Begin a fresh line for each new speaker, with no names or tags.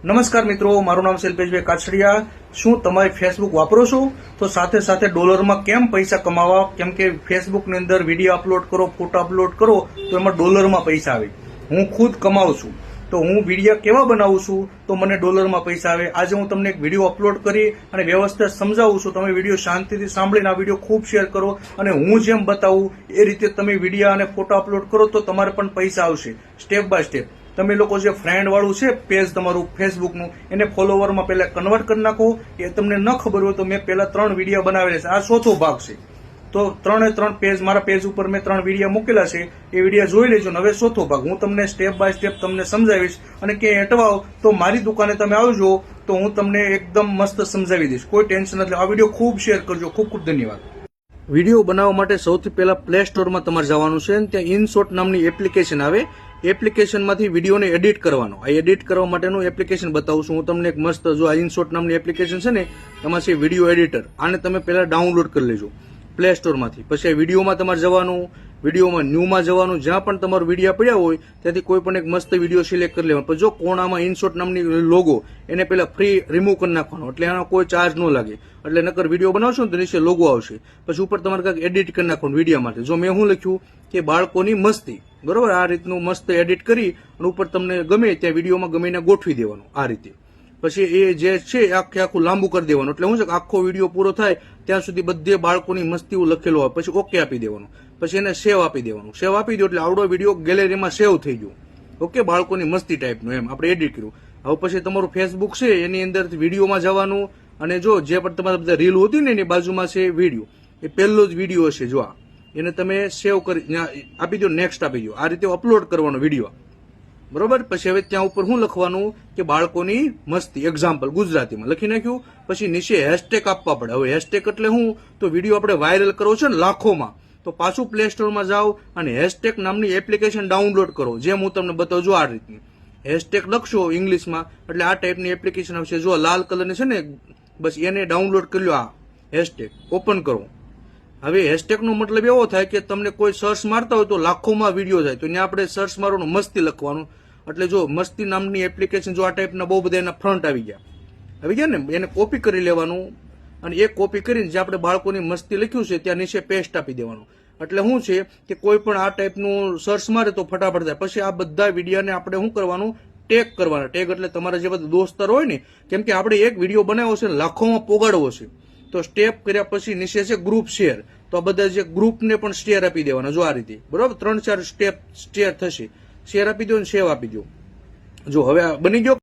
નમસ્કાર મિત્રો, મારું નામ શિલ્પેશભાઈ કાછડિયા। શું તમે ફેસબુક વાપરો છો? તો સાથે સાથે ડોલરમાં કેમ પૈસા કમાવા? કેમ કે ફેસબુકની અંદર વિડીયો અપલોડ કરો, ફોટો અપલોડ કરો તો એમાં ડોલરમાં પૈસા આવે। હું ખુદ કમાઉં છું, તો હું વિડીયો કેવા બનાવું છું તો મને ડોલરમાં પૈસા આવે। આજે હું તમને એક વિડીયો અપલોડ કરી અને વ્યવસ્થિત સમજાવું છું। તમે વિડીયો શાંતિથી સાંભળીને આ વિડીયો ખૂબ શેર કરો અને હું જેમ બતાવું એ રીતે તમે વિડીયો અને ફોટો અપલોડ કરો તો તમારે પણ પૈસા આવશે સ્ટેપ બાય સ્ટેપ। તમે લોકો જે ફ્રેન્ડ વાળું છે પેજ તમારું ફેસબુકનું એને ફોલોવરમાં પહેલા કન્વર્ટ કરી નાખો। એ તમને ન ખબર હોય તો મેં પહેલા 3 વિડીયો બનાવેલા છે, આ ચોથો ભાગ છે। તો 3 પેજ મારા પેજ ઉપર મેં 3 વિડીયો મૂકેલા છે, એ વિડીયો જોઈ લેજો। હવે ચોથો ભાગ હું તમને સ્ટેપ બાય સ્ટેપ તમને સમજાવીશ અને કે અટવાવ તો મારી દુકાને તમે આવજો તો હું તમને એકદમ મસ્ત સમજાવી દઈશ, કોઈ ટેન્શન નથી। આ વિડીયો ખૂબ શેર કરજો। ખૂબ ખૂબ ધન્યવાદ। વિડીયો બનાવવા માટે સૌથી પહેલા પ્લે સ્ટોરમાં તમારે જવાનું છે, ત્યાં ઇનશોટ નામની એપ્લિકેશન આવે। એપ્લિકેશનમાંથી વિડીયોને એડિટ કરવાનો। આ એડિટ કરવા માટેનું એપ્લિકેશન બતાવું છું હું તમને એક મસ્ત। જો આ ઇનશોટ નામની એપ્લિકેશન છે ને, એમાં છે વિડીયો એડિટર। આને તમે પહેલા ડાઉનલોડ કરી લેજો પ્લે સ્ટોરમાંથી। પછી આ વિડીયોમાં તમારે જવાનું, વિડીયોમાં ન્યૂમાં જવાનું, જ્યાં પણ તમારો વિડીયો પડ્યા હોય ત્યાંથી કોઈ પણ એક મસ્ત વિડીયો સિલેક્ટ કરી લેવાનો। પછી જો કોણામાં ઇનશોટ નામની લોગો એને પહેલા ફ્રી રિમૂવ કરી નાખવાનો, એટલે એનો કોઈ ચાર્જ ન લાગે। એટલે નકર વિડીયો બનાવશો ને તો નીચે લોગો આવશે। પછી ઉપર તમારે કંઈક એડિટ કરી નાખવાનું વિડીયો માટે। જો મેં શું લખ્યું કે બાળકોની મસ્તી, બરોબર, આ રીતનું મસ્ત એડિટ કરી અને ઉપર તમને ગમે ત્યાં વિડીયોમાં ગમે ગોઠવી દેવાનું આ રીતે। પછી એ જે છે આખે આખું લાંબુ કરી દેવાનું, એટલે શું છે કે આખો વિડીયો પૂરો થાય ત્યાં સુધી બધે બાળકોની મસ્તીઓ લખેલો હોય। પછી ઓકે આપી દેવાનું, પછી એને સેવ આપી દેવાનું। સેવ આપી દો એટલે આવડો વિડીયો ગેલેરીમાં સેવ થઈ ગયો। ઓકે, બાળકોની મસ્તી ટાઈપનું એમ આપણે એડિટ કર્યું। હવે પછી તમારું ફેસબુક છે એની અંદર વિડીયોમાં જવાનું અને જો જે પણ તમારા બધા રીલ હોતી ને એની બાજુમાં છે વિડીયો, એ પહેલો જ વિડીયો હશે, જો આ એને તમે સેવ કરી આપી દો, નેક્સ્ટ આપી દો। આ રીતે અપલોડ કરવાનો વિડીયો, બરોબર। પછી હવે ત્યાં ઉપર શું લખવાનું કે બાળકોની મસ્તી એક્ઝામ્પલ ગુજરાતીમાં લખી નાખ્યું। પછી નીચે હેશટેગ આપવા પડે। હવે હેશટેગ એટલે શું, તો વિડીયો આપણે વાયરલ કરવો છે ને લાખોમાં, તો પાછું પ્લે સ્ટોરમાં જાઓ અને હેશટેગ નામની એપ્લિકેશન ડાઉનલોડ કરો, જેમ હું તમને બતાવું છું આ રીતની। હેશટેગ લખશો ઇંગ્લિશમાં એટલે આ ટાઈપની એપ્લિકેશન આવશે। જો લાલ કલરની છે ને, બસ એને ડાઉનલોડ કરી લો, આ હેશટેગ ઓપન કરો। હવે હેશટેગનો મતલબ એવો થાય કે તમને કોઈ સર્ચ મારતા હોય તો લાખોમાં વિડીયો જાય, તો ત્યાં આપણે સર્ચ મારવાનું મસ્તી લખવાનું। એટલે જો મસ્તી નામની એપ્લિકેશન, જો આ ટાઈપના બહુ બધા એના ફ્રન્ટ આવી ગયા ને, એને કોપી કરી લેવાનું અને એ કોપી કરીને જે આપણે બાળકોની મસ્તી લખ્યું છે ત્યાં નીચે પેસ્ટ આપી દેવાનું। એટલે શું છે કે કોઈ પણ આ ટાઈપનું સર્ચ મારે તો ફટાફટ જાય। પછી આ બધા વિડીયોને આપણે શું કરવાનું, ટેગ કરવાના। ટેગ એટલે તમારા જે બધા દોસ્તાર હોય ને, કેમ કે આપણે એક વિડીયો બનાવ્યો છે લાખોમાં પોગાડવો છે, તો સ્ટેપ કર્યા પછી નીચે છે ગ્રુપ શેર, તો આ બધા જે ગ્રુપને પણ શેર આપી દેવાના। જો આ રીતે, બરોબર, 3-4 સ્ટેપ શેર થશે, શેર આપી દો ને સેવ આપી દો। જો હવે બની ગયો।